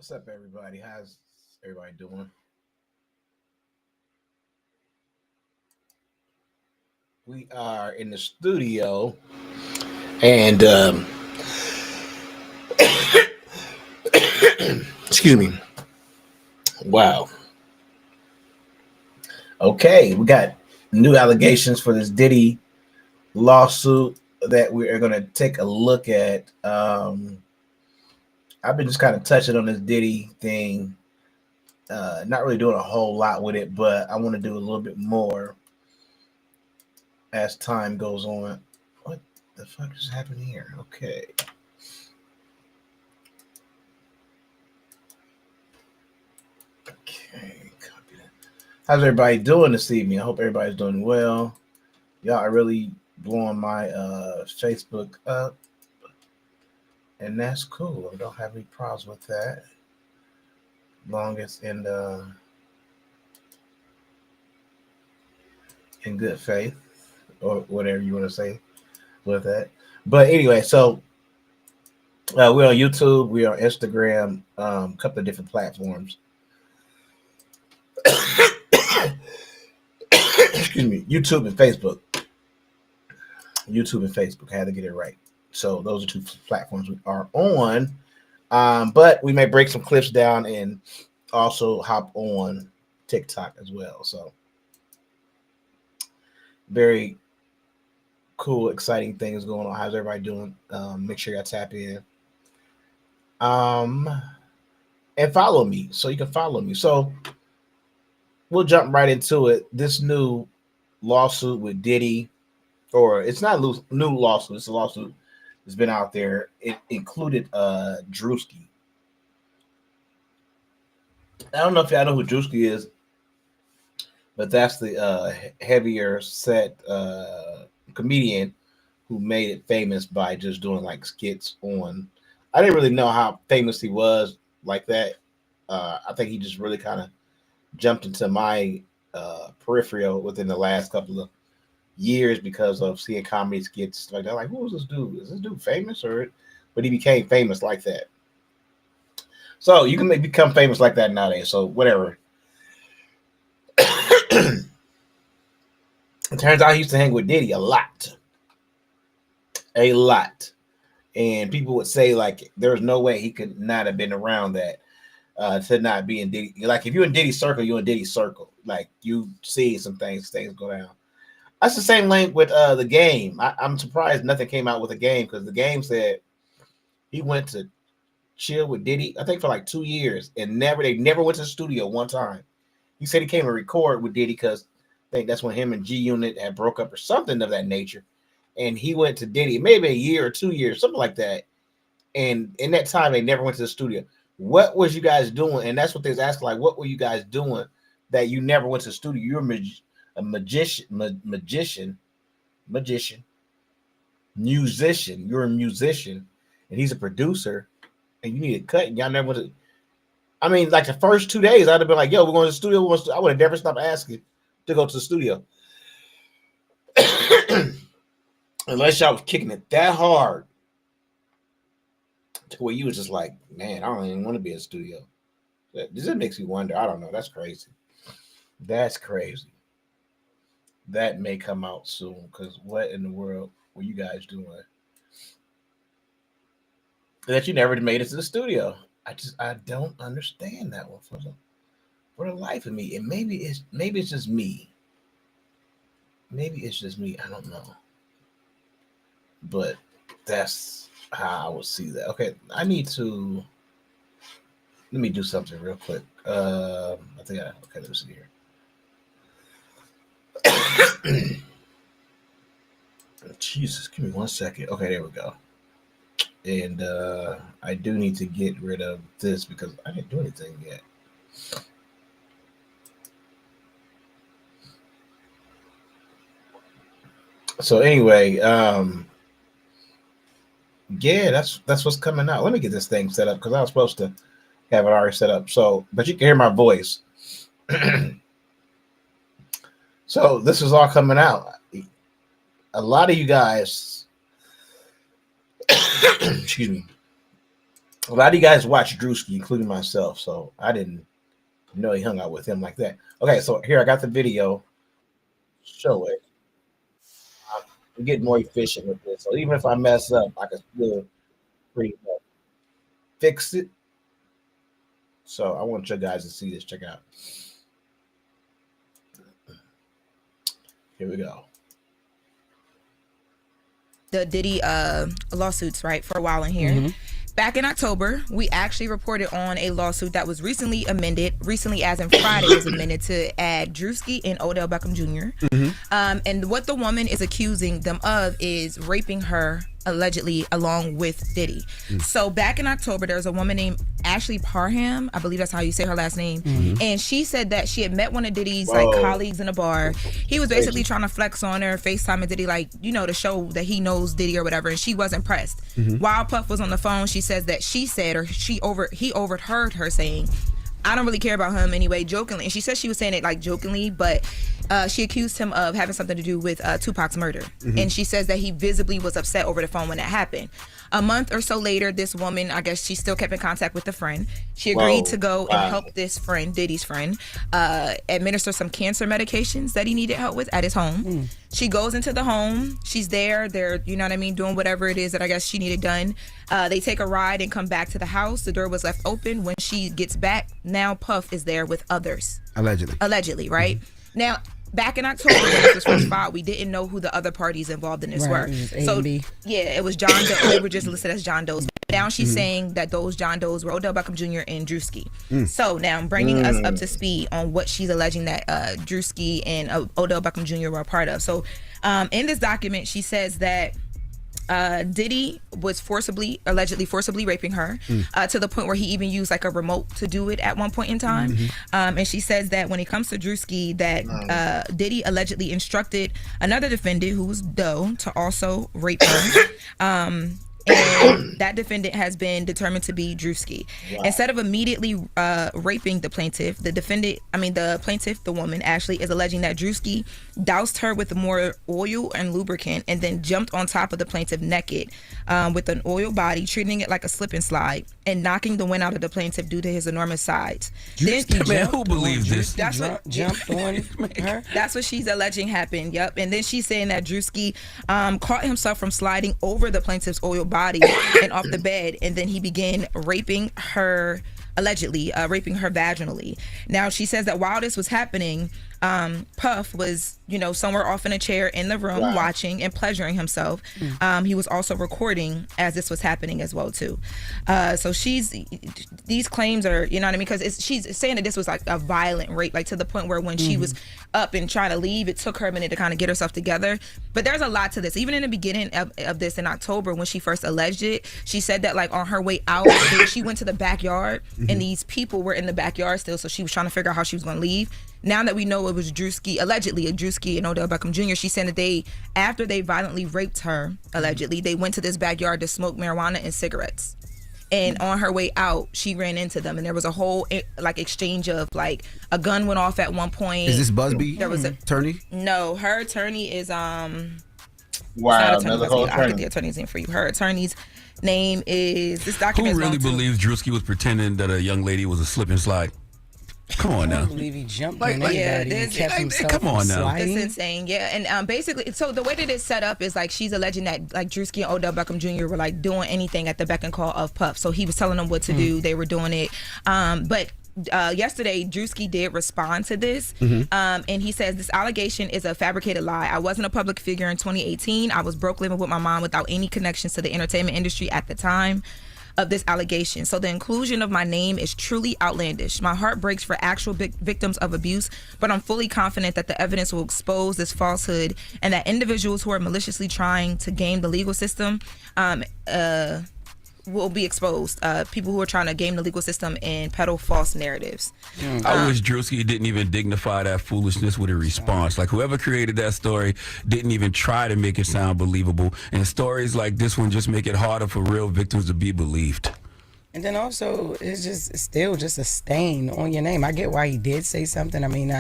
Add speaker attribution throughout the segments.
Speaker 1: What's up, everybody? How's everybody doing? We are in the studio, and excuse me. Wow. Okay, we got new allegations for this Diddy lawsuit that we are going to take a look at. I've been just kind of touching on this Diddy thing, not really doing a whole lot with it, but I want to do a little bit more as time goes on. What the fuck is happening here? Okay. Okay, copy that. How's everybody doing this evening? I hope everybody's doing well. Y'all are really blowing my Facebook up, and that's cool. I don't have any problems with that. Long as in good faith, or whatever you want to say with that. But anyway, so we're on YouTube, we're on Instagram, a couple of different platforms. Excuse me, YouTube and Facebook. YouTube and Facebook. I had to get it right. So those are two platforms we are on. But we may break some clips down and also hop on TikTok as well. So very cool, exciting things going on. How's everybody doing? Make sure y'all tap in. And follow me. So you can follow me. So we'll jump right into it. This new lawsuit with Diddy, or it's not a new lawsuit, it's a lawsuit that's been out there. It included Drewski. I don't know if y'all know who Drewski is, but that's the heavier set comedian who made it famous by just doing like skits on. I didn't really know how famous he was like that. I think he just really kind of jumped into my peripheral within the last couple of years because of seeing comedy skits like that. Like, who was this dude? Is this dude famous or? But he became famous like that. So you can become famous like that nowadays. So whatever. It turns out he used to hang with Diddy a lot, and people would say like there's no way he could not have been around that to not be in Diddy. Like if you're in Diddy's circle, you're in Diddy's circle. Like you see some things go down. That's the same link with the game. I'm surprised nothing came out with the game because the game said he went to chill with Diddy, I think for like 2 years, and they never went to the studio one time. He said he came and record with Diddy because I think that's when him and G Unit had broke up or something of that nature. And he went to Diddy maybe a year or 2 years, something like that. And in that time, they never went to the studio. What was you guys doing? And that's what they was asking, like, what were you guys doing that you never went to the studio? You're a magician, musician. You're a musician, and he's a producer, and you need a cut. And y'all never went to. I mean, like the first 2 days, I'd have been like, "Yo, we're going to the studio." I would have never stopped asking to go to the studio, unless y'all was kicking it that hard to where you was just like, "Man, I don't even want to be in the studio." This makes me wonder. I don't know. That's crazy. That's crazy. That may come out soon because what in the world were you guys doing that you never made it to the studio? I don't understand that one for the life of me. And maybe it's just me. Maybe it's just me. I don't know. But that's how I would see that. Okay, let me do something real quick. Okay, let me see here. Jesus, give me 1 second. Okay, there we go. And I do need to get rid of this because I didn't do anything yet. So anyway, yeah, that's what's coming out. Let me get this thing set up because I was supposed to have it already set up. So, but you can hear my voice. So this is all coming out. A lot of you guys, excuse me. A lot of you guys watch Drewski, including myself, so I didn't know he hung out with him like that. Okay, so here I got the video. Show it. I'm getting more efficient with this, so even if I mess up, I can still pretty much fix it. So I want you guys to see this. Check out. Here we go.
Speaker 2: The Diddy lawsuits, right, for a while in here. Back in October, we actually reported on a lawsuit that was recently amended, recently as in Friday was amended to add Drewski and Odell Beckham Jr. And what the woman is accusing them of is raping her allegedly along with Diddy. So back in October, there was a woman named Ashley Parham, I believe that's how you say her last name, and she said that she had met one of Diddy's like colleagues in a bar. He was basically trying to flex on her, FaceTime Diddy, like, you know, to show that he knows Diddy or whatever, and she wasn't pressed. While Puff was on the phone, she says that he overheard her saying, I don't really care about him anyway, jokingly. And she said she was saying it like jokingly, but she accused him of having something to do with Tupac's murder. And she says that he visibly was upset over the phone when that happened. A month or so later, this woman, I guess she still kept in contact with the friend. She agreed to go and help this friend, Diddy's friend, administer some cancer medications that he needed help with at his home. She goes into the home. She's there. They're, you know what I mean, doing whatever it is that I guess she needed done. They take a ride and come back to the house. The door was left open. When she gets back, now Puff is there with others. Allegedly, right? Now, back in October when this was first filed, we didn't know who the other parties involved in this were. So yeah, it was John Doe. They were just listed as John Does. Now she's saying that those John Does were Odell Beckham Jr. and Drewski. So now I'm bringing us up to speed on what she's alleging that Drewski and Odell Beckham Jr. were a part of. So in this document, she says that Diddy was allegedly forcibly raping her to the point where he even used like a remote to do it at one point in time. And she says that when it comes to Drewski, that Diddy allegedly instructed another defendant who was Doe to also rape her. And that defendant has been determined to be Drewski. Instead of immediately raping the plaintiff, the woman, Ashley, is alleging that Drewski doused her with more oil and lubricant and then jumped on top of the plaintiff naked with an oil body, treating it like a slip and slide and knocking the wind out of the plaintiff due to his enormous size.
Speaker 3: Who believes this?
Speaker 2: Jumped on her? That's what she's alleging happened, yep. And then she's saying that Drewski caught himself from sliding over the plaintiff's oil body and off the bed, and then he began raping her, allegedly raping her vaginally. Now she says that while this was happening, Puff was, somewhere off in a chair in the room watching and pleasuring himself. He was also recording as this was happening as well too. So these claims are, you know what I mean? Because she's saying that this was like a violent rape, like to the point where when she was up and trying to leave, it took her a minute to kind of get herself together. But there's a lot to this. Even in the beginning of this in October, when she first alleged it, she said that like on her way out, she went to the backyard and these people were in the backyard still. So she was trying to figure out how she was going to leave. Now that we know it was allegedly Drewski and Odell Beckham Jr., she said that after they violently raped her, allegedly, they went to this backyard to smoke marijuana and cigarettes. And on her way out, she ran into them, and there was a whole exchange of a gun went off at one point.
Speaker 3: Is this Busby?
Speaker 2: There was
Speaker 3: attorney?
Speaker 2: No, her attorney is
Speaker 1: another
Speaker 2: whole attorney. I'll get the attorney's name for you. Her attorney's name is this document.
Speaker 3: Who really believes Drewski was pretending that a young lady was a slip and slide? Come on now.
Speaker 4: I believe he jumped on anybody and kept himself
Speaker 3: come on now.
Speaker 4: sliding.
Speaker 2: That's insane. Yeah, and basically, so the way that it's set up is she's alleging that Drewski and Odell Beckham Jr. were doing anything at the beck and call of Puff. So he was telling them what to do. They were doing it. But yesterday, Drewski did respond to this, and he says this allegation is a fabricated lie. I wasn't a public figure in 2018. I was broke living with my mom without any connections to the entertainment industry at the time of this allegation. So the inclusion of my name is truly outlandish. My heart breaks for actual victims of abuse, but I'm fully confident that the evidence will expose this falsehood and that individuals who are maliciously trying to game the legal system will be exposed. People who are trying to game the legal system and peddle false narratives.
Speaker 3: I wish Drewski didn't even dignify that foolishness with a response. Whoever created that story didn't even try to make it sound believable. And stories like this one just make it harder for real victims to be believed.
Speaker 4: And then also, it's still just a stain on your name. I get why he did say something. I mean,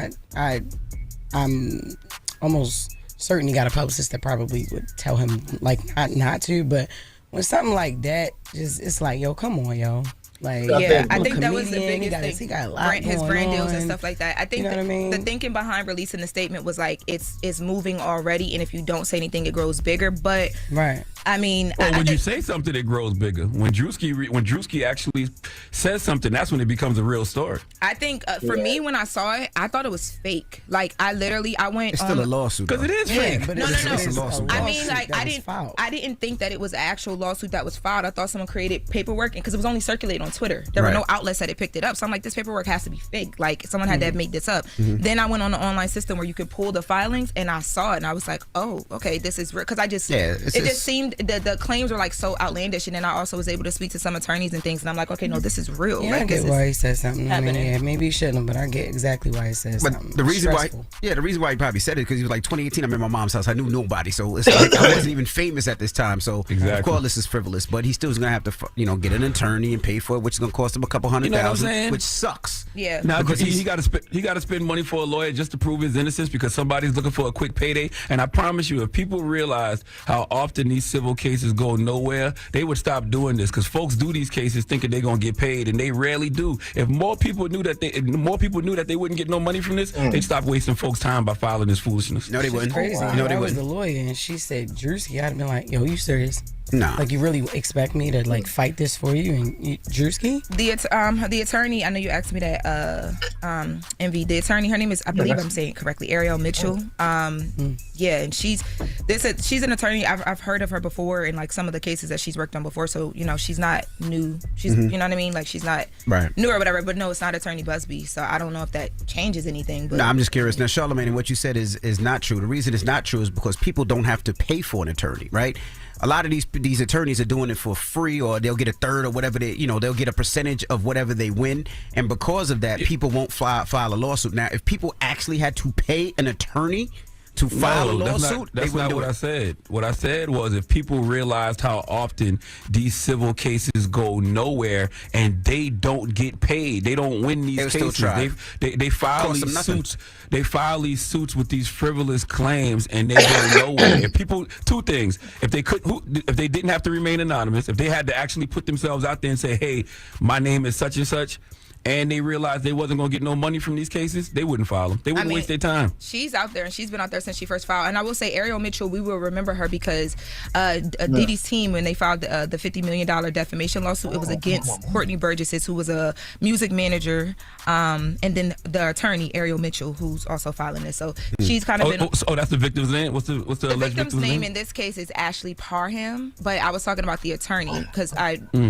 Speaker 4: I'm almost certain he got a publicist that probably would tell him not to, but when something like that, just it's like, yo, come on, yo. Like,
Speaker 2: yeah, I
Speaker 4: a
Speaker 2: think that was the
Speaker 4: comedian,
Speaker 2: biggest thing.
Speaker 4: he got a lot
Speaker 2: His brand deals and
Speaker 4: on.
Speaker 2: stuff like that. I think
Speaker 4: You know what I mean?
Speaker 2: the thinking behind releasing the statement was like it's moving already, and if you don't say anything, it grows bigger. But
Speaker 4: Right.
Speaker 2: I mean,
Speaker 3: Well, when you say something, it grows bigger. When Drewski actually says something, that's when it becomes a real story.
Speaker 2: I think for me, when I saw it, I thought it was fake. Like I went.
Speaker 5: It's still a lawsuit.
Speaker 3: Because it is
Speaker 4: Yeah,
Speaker 3: fake.
Speaker 4: but
Speaker 2: No,
Speaker 4: it's
Speaker 2: no, no.
Speaker 4: it's a lawsuit.
Speaker 2: I mean, like
Speaker 4: that was filed.
Speaker 2: I didn't think that it was an actual lawsuit that was filed. I thought someone created paperwork because it was only circulated on Twitter. There were no outlets that had picked it up. So I'm like, this paperwork has to be fake. Like someone had to have made this up. Then I went on the online system where you could pull the filings, and I saw it, and I was like, oh, okay, this is real. Because I just it just seemed the claims were like so outlandish, and then I also was able to speak to some attorneys and things, and I'm like, okay, no, this is real.
Speaker 4: Yeah,
Speaker 2: like,
Speaker 4: I get why he said something. I mean,
Speaker 2: happening.
Speaker 4: yeah, maybe he shouldn't, but I get exactly why he said
Speaker 5: But
Speaker 4: something.
Speaker 5: the reason
Speaker 4: Stressful.
Speaker 5: the reason why he probably said it because he was like 2018. I'm in my mom's house. I knew nobody, so it's like I wasn't even famous at this time. So
Speaker 3: Exactly.
Speaker 5: of course this is frivolous, but he still is gonna have to, get an attorney and pay for it, which is gonna cost him a couple
Speaker 3: You know what I'm
Speaker 5: $100,000,
Speaker 3: saying?
Speaker 5: which sucks.
Speaker 2: Yeah.
Speaker 3: Now,
Speaker 5: Because
Speaker 3: he got to spend money for a lawyer just to prove his innocence because somebody's looking for a quick payday. And I promise you, if people realized how often these civil cases go nowhere, they would stop doing this because folks do these cases thinking they're gonna get paid, and they rarely do. If more people knew that they wouldn't get no money from this, they'd stop wasting folks' time by filing this foolishness.
Speaker 5: No, they wouldn't.
Speaker 4: Crazy.
Speaker 5: No,
Speaker 4: If
Speaker 5: they
Speaker 4: I was the
Speaker 5: wouldn't.
Speaker 4: lawyer and she said Drewski, I'd have been like, yo, you serious?
Speaker 5: Nah.
Speaker 4: Like, you really expect me to like fight this for you? And Drewski?
Speaker 2: The attorney, I know you asked me that, Envy. The attorney, her name is, I believe I'm saying it correctly, Ariel Mitchell. Yeah, and she's an attorney. I've heard of her before in like some of the cases that she's worked on before. So she's not new. She's you know what I mean. Like she's not
Speaker 5: Right.
Speaker 2: new or whatever. But no, it's not Attorney Busby. So I don't know if that changes anything. But
Speaker 5: No, I'm just curious. Now, Charlamagne, and what you said is not true. The reason it's not true is because people don't have to pay for an attorney, right? A lot of these attorneys are doing it for free, or they'll get a third or whatever they'll get a percentage of whatever they win, and because of that, people won't file a lawsuit. Now, if people actually had to pay an attorney to file a lawsuit,
Speaker 3: that's
Speaker 5: they wouldn't
Speaker 3: not
Speaker 5: do
Speaker 3: what
Speaker 5: it.
Speaker 3: I said. What I said was if people realized how often these civil cases go nowhere and they don't get paid, they don't win these
Speaker 5: They would still
Speaker 3: cases.
Speaker 5: try.
Speaker 3: They file
Speaker 5: Cost them
Speaker 3: these
Speaker 5: nothing.
Speaker 3: suits. They file these suits with these frivolous claims and they go nowhere. If people, two things: if they didn't have to remain anonymous, if they had to actually put themselves out there and say, "Hey, my name is such and such," and they realized they wasn't going to get no money from these cases, they wouldn't file them. They wouldn't waste their time.
Speaker 2: She's out there, and she's been out there since she first filed. And I will say, Ariel Mitchell, we will remember her because Diddy's team, when they filed the $50 million defamation lawsuit, it was against Courtney Burgess, who was a music manager, and then the attorney, Ariel Mitchell, who's also filing this. So she's kind of been...
Speaker 3: Oh, that's the victim's name? What's the alleged
Speaker 2: victim's
Speaker 3: victim's
Speaker 2: name in this case is Ashley Parham, but I was talking about the attorney because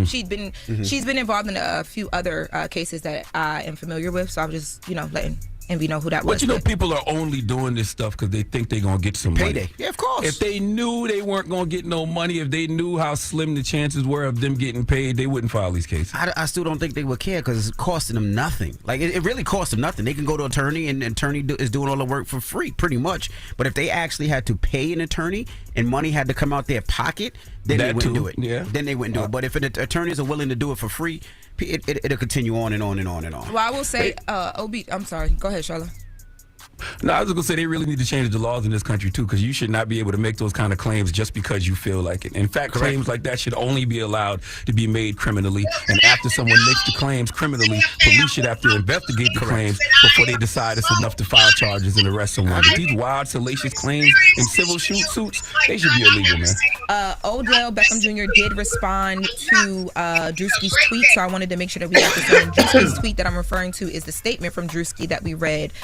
Speaker 2: she's been involved in a few other cases that I am familiar with, so I'm just letting Envy know who that was.
Speaker 3: But people are only doing this stuff because they think they're gonna get some
Speaker 5: Payday.
Speaker 3: money.
Speaker 5: Yeah, of course.
Speaker 3: If they knew they weren't gonna get no money, if they knew how slim the chances were of them getting paid, they wouldn't file these cases.
Speaker 5: I still don't think they would care because it's costing them nothing. Like it really costs them nothing. They can go to an attorney and an attorney is doing all the work for free, pretty much. But if they actually had to pay an attorney and money had to come out their pocket, then they wouldn't do it.
Speaker 3: Yeah.
Speaker 5: Then they wouldn't do it. But if attorneys are willing to do it for free, it'll continue on and on and on and on.
Speaker 2: Well, I will say, I'm sorry. Go ahead, Charlotte.
Speaker 3: No, I was gonna say they really need to change the laws in this country too, because you should not be able to make those kind of claims just because you feel like it. In fact, claims like that should only be allowed to be made criminally. And after someone makes the claims criminally, police should have to investigate the claims before they decide it's enough to file charges and arrest someone. But these wild, salacious claims in civil suits, they should be illegal, man.
Speaker 2: Odell Beckham Jr. did respond to Drewski's tweet, so I wanted to make sure that we got this in. Drewski's tweet that I'm referring to is the statement from Drewski that we read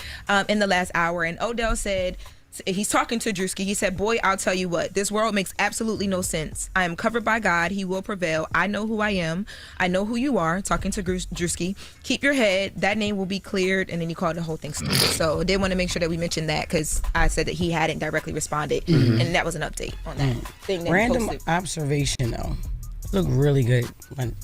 Speaker 2: in the last hour. And Odell said, he's talking to Drewski. He said, "Boy, I'll tell you what, this world makes absolutely no sense. I am covered by God. He will prevail. I know who I am. I know who you are." Talking to Drewski. "Keep your head. That name will be cleared." And then he called the whole thing stupid. So I did want to make sure that we mentioned that because I said that he hadn't directly responded. And that was an update on that thing that he
Speaker 4: Random
Speaker 2: posted.
Speaker 4: observation, though. Look really good,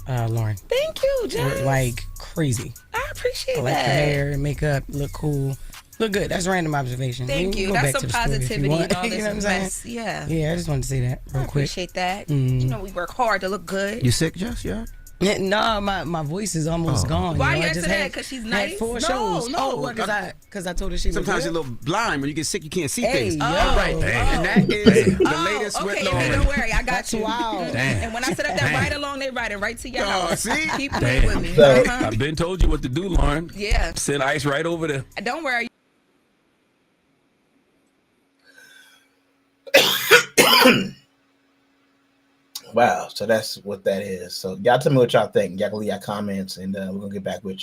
Speaker 4: Lauren.
Speaker 2: Thank you, Jess.
Speaker 4: Like crazy.
Speaker 2: I appreciate
Speaker 4: I like
Speaker 2: that.
Speaker 4: your hair, makeup, look cool. Look good. That's random observation.
Speaker 2: Thank
Speaker 4: can
Speaker 2: you.
Speaker 4: go
Speaker 2: That's
Speaker 4: back
Speaker 2: some
Speaker 4: to the story if you
Speaker 2: positivity
Speaker 4: want.
Speaker 2: and all
Speaker 4: You
Speaker 2: this
Speaker 4: know what I'm saying?
Speaker 2: mess. Yeah.
Speaker 4: Yeah, I just wanted to say that real
Speaker 2: I
Speaker 4: quick.
Speaker 2: appreciate that. You know, we work hard to look good.
Speaker 5: You sick, Jess? Yeah.
Speaker 4: No, my voice is almost gone.
Speaker 2: Why
Speaker 4: you know?
Speaker 2: you
Speaker 4: I
Speaker 2: answer
Speaker 4: just
Speaker 2: that?
Speaker 4: had,
Speaker 2: 'Cause she's
Speaker 4: had
Speaker 2: nice?
Speaker 4: 4
Speaker 5: No,
Speaker 4: shows.
Speaker 5: no,
Speaker 4: Because I told her she
Speaker 5: Sometimes
Speaker 4: was
Speaker 5: you're a
Speaker 4: good.
Speaker 5: little blind. When you get sick, you can't see
Speaker 4: Hey,
Speaker 5: things.
Speaker 4: yo.
Speaker 5: All right. And that is the latest with
Speaker 2: okay,
Speaker 5: Lauren.
Speaker 2: don't worry, I got
Speaker 4: That's
Speaker 2: you.
Speaker 4: wild.
Speaker 3: Damn.
Speaker 2: And when I set up that ride along, they riding right to your
Speaker 5: Oh,
Speaker 2: house.
Speaker 5: see?
Speaker 2: Keep playing with me.
Speaker 1: So-
Speaker 3: I've been told you what to do, Lauren.
Speaker 2: Yeah.
Speaker 3: Send ice right over there.
Speaker 2: Don't worry.
Speaker 1: Wow, so that's what that is. So y'all tell me what y'all think. Y'all can leave your comments, and we're gonna get back with y'all.